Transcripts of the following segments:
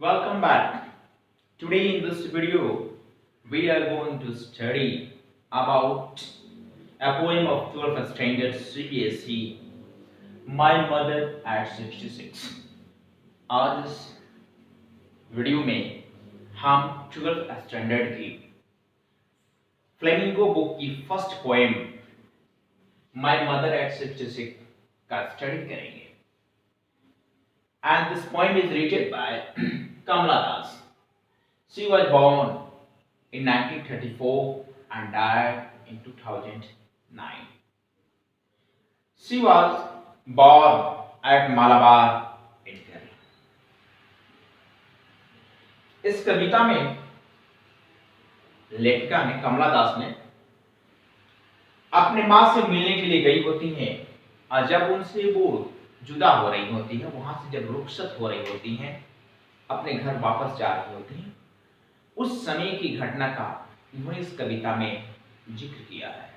Welcome back. Today in this video, we are going to study about a poem of 12th standard CBSE, My Mother at 66. आज इस video में हम 12th standard की flamingo book की first poem my mother eight 66 का study करेंगे. And this poem is written by Kamala Das. She was born in 1934 and died in 2009. She was born at Malabar in Kerala. इस कविता में लेखिका ने कमला दास ने अपने माँ से मिलने के लिए गई होती हैं और जब उनसे वो जुदा हो रही होती है, वहां से जब रुखसत हो रही होती हैं, अपने घर वापस जा रही होती हैं, उस समय की घटना का उन्होंने इस कविता में जिक्र किया है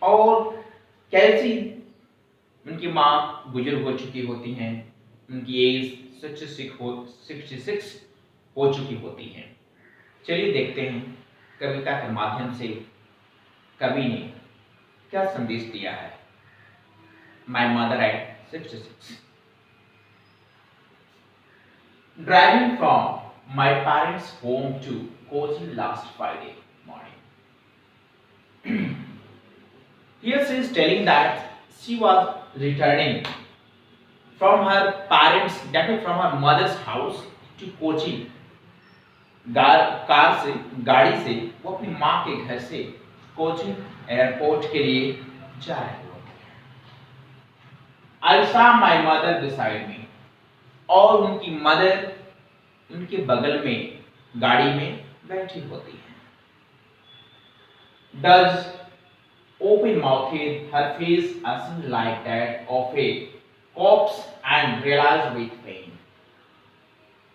और कैसी उनकी माँ बुजुर्ग हो चुकी होती हैं, उनकी एज 66 हो चुकी होती है. चलिए देखते हैं कविता के माध्यम से कवि ने क्या संदेश दिया है. My mother at 66. Driving from my parents' home to Kochi last Friday morning. Here she is telling that she was returning from her parents, that is from her mother's house to Kochi. गाड़ी से वो अपनी माँ के घर से Kochi airport के लिए जा रहे हैं. I saw my mother beside me. और उनकी मदर उनके बगल में गाड़ी में बैठी होती है. Does open mouthed, her face ashen like that of a corpse and realized with pain.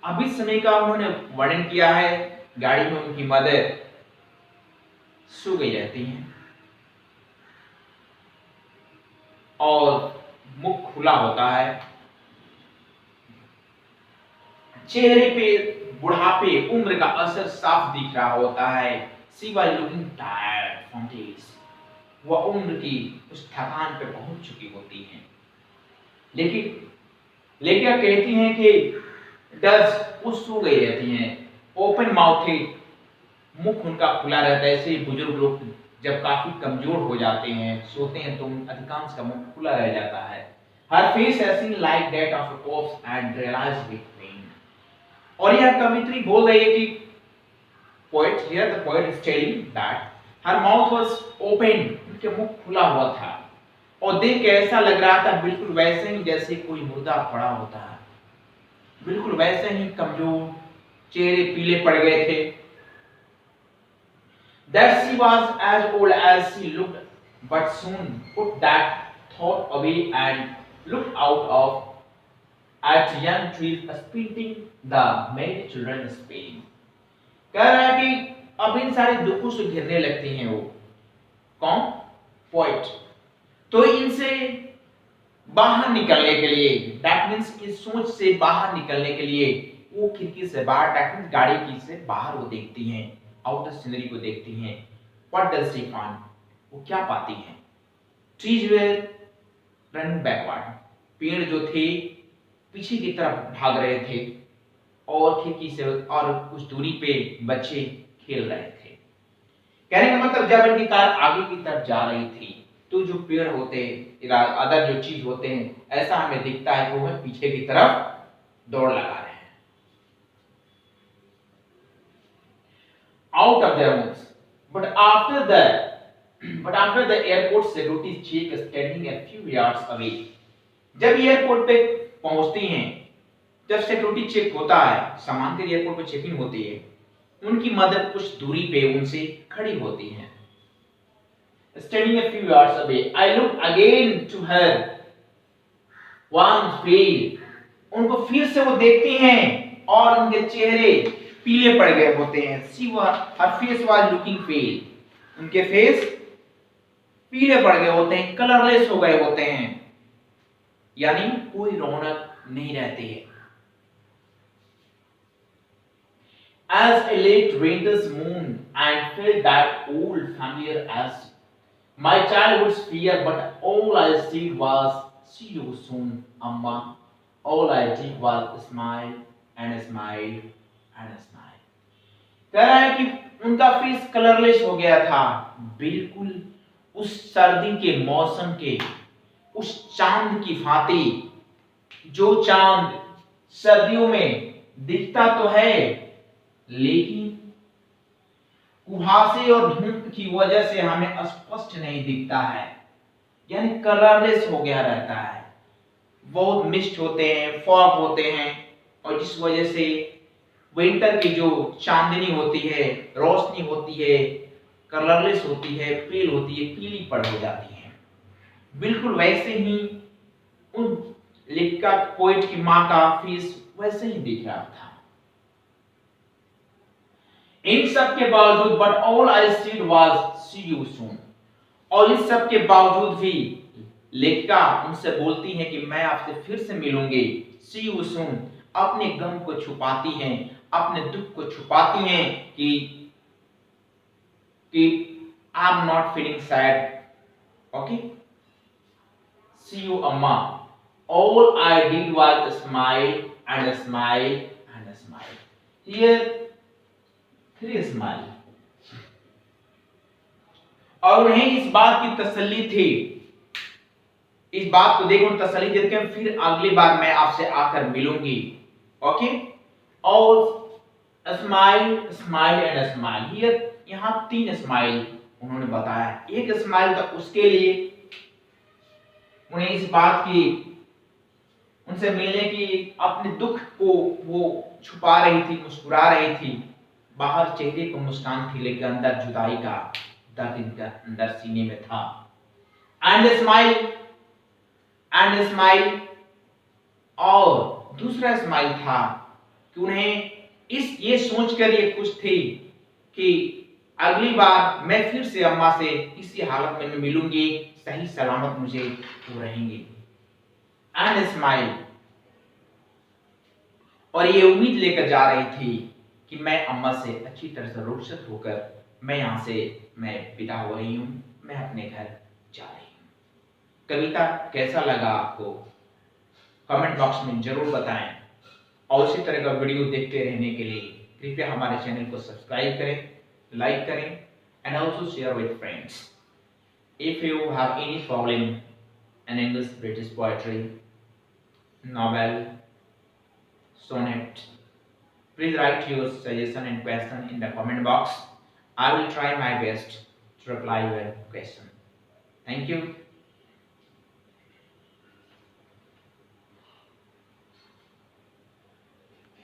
अभी समय का उन्होंने वर्णन किया है. गाड़ी में उनकी मदर सो गई रहती हैं और मुख खुला होता है. चेहरे पे बुढ़ापे उम्र का असर साफ दिख रहा होता है. She was looking tired from days. वह उम्र की उस थकान पे पहुंच चुकी होती हैं. लेकिन लेखिका कहती हैं कि डज वो सो गई रहती हैं. ओपन माउथेड, मुख उनका खुला रहता है. ऐसे बुजुर्ग लोग जब काफी कमजोर हो जाते हैं, सोते हैं, तो अधिकांश का मुख खुला रह जाता है. Her face has seen like that of a corpse and realized with pain. और यह कवित्री बोल रही है कि the poet is telling that her mouth was open, उनके मुख खुला हुआ था और देख के ऐसा लग रहा था बिल्कुल वैसे ही जैसे कोई मुर्दा पड़ा होता है. बिल्कुल वैसे ही कमजोर, चेहरे पीले पड़ गए थे. That she was as old as she looked, but soon put that thought away and looked out of at young trees spitting the merry children spinning. कह रहा है कि अब इन सारे दुखों से घिरने लगती हैं वो. कौन? पोएट. तो इनसे बाहर निकलने के लिए, दैट मीन्स इस सोच से बाहर निकलने के लिए वो खिड़की से बाहर, दैट मीन्स गाड़ी की से बाहर वो देखती हैं, आउटर सीनरी को देखती हैं. What does she find? वो क्या पाती हैं? Trees where running backward. पेड़ जो थे पीछे की तरफ भाग रहे थे और खिड़की से और कुछ दूरी पे बच्चे खेल रहे थे. कहने का मतलब जब इनकी कार आगे की तरफ जा रही थी तो जो पेड़ होते, अदर जो चीज होते हैं, ऐसा हमें दिखता है कि वो पीछे की तरफ दौड़ लगा रहे हैं. Out of their moods. But after the airport security check standing a few yards away. जब एयरपोर्ट पे पहुंचती हैं, जब सिक्योरिटी चेक होता है, सामान के एयरपोर्ट पे चेकिंग होती है, उनकी मदर कुछ दूरी पे उनसे खड़ी होती हैं. Standing a few yards away, I looked again to her. One pale. उनको फिर से वो देखती हैं और उनके चेहरे पीले पड़ गए होते हैं. Her face was looking pale. उनके फेस पीले पड़ गए होते हैं, कलरलेस हो गए होते हैं, यानी कोई रौनक नहीं रहती है. as a late winter's moon and felt that old familiar as my childhood's fear, but all I said was, see you soon, Amma. All I did was smile and smile and smile. कह रहा है कि उनका face colourless हो गया था, बिल्कुल उस सर्दी के मौसम के उस चांद की भांति, जो चांद सर्दियों में दिखता तो है लेकिन कुहासे और धूप की वजह से हमें स्पष्ट नहीं दिखता है, यानी कलरलेस हो गया रहता है। बहुत मिस्ट होते हैं, फॉग होते हैं, और जिस वजह से विंटर की जो चांदनी होती है, रोशनी होती है, कलरलेस होती है, पेल होती है, पीली पड़ हो जाती है। बिल्कुल वैसे ही उन लेखिका पोएट की मां का फेस वैसे ही दिख रहा था। इन सब के बावजूद but all I said was see you soon, और इस सब के बावजूद भी लेखिका उनसे बोलती है कि मैं आपसे फिर से मिलूंगी, सी यू सून। अपने गम को छुपाती हैं, अपने दुख को छुपाती हैं कि I am not feeling sad, okay, see you अम्मा। All I did was smile and smile and smile. Here three smile. और उन्हें इस बात की तसल्ली थी, इस बात को देखो तसल्ली देते हैं, फिर अगली बार मैं आपसे आकर मिलूंगी, ओके। और smile, smile and smile. Here यहां तीन स्माइल उन्होंने बताया। एक स्माइल तो उसके लिए उन्हें इस बात की, उनसे मिलने की, अपने दुख को वो छुपा रही थी, मुस्कुरा रही थी। बाहर चेहरे को मुस्कान थी लेकिन अंदर जुदाई का दर्द इनका अंदर सीने में था। And smile, and smile. और दूसरा स्माइल था कि उन्हें इस ये सोचकर ये खुश थी कि अगली बार मैं फिर से अम्मा से इसी हालत में मिलूंगी, सही सलामत मुझे वो रहेंगे। And smile. और ये उम्मीद लेकर जा रही थी कि मैं अम्मा से अच्छी तरह से रुखसत होकर मैं यहाँ से मैं विदा हो रही हूँ, मैं अपने घर जा रही हूँ। कविता कैसा लगा आपको कमेंट बॉक्स में जरूर बताएं, और इसी तरह का वीडियो देखते रहने के लिए कृपया हमारे चैनल को सब्सक्राइब करें, लाइक करें and also share with friends. If you have any problem in English British poetry, novel, sonnet, please write your suggestion and question in the comment box. I will try my best to reply your question. Thank you.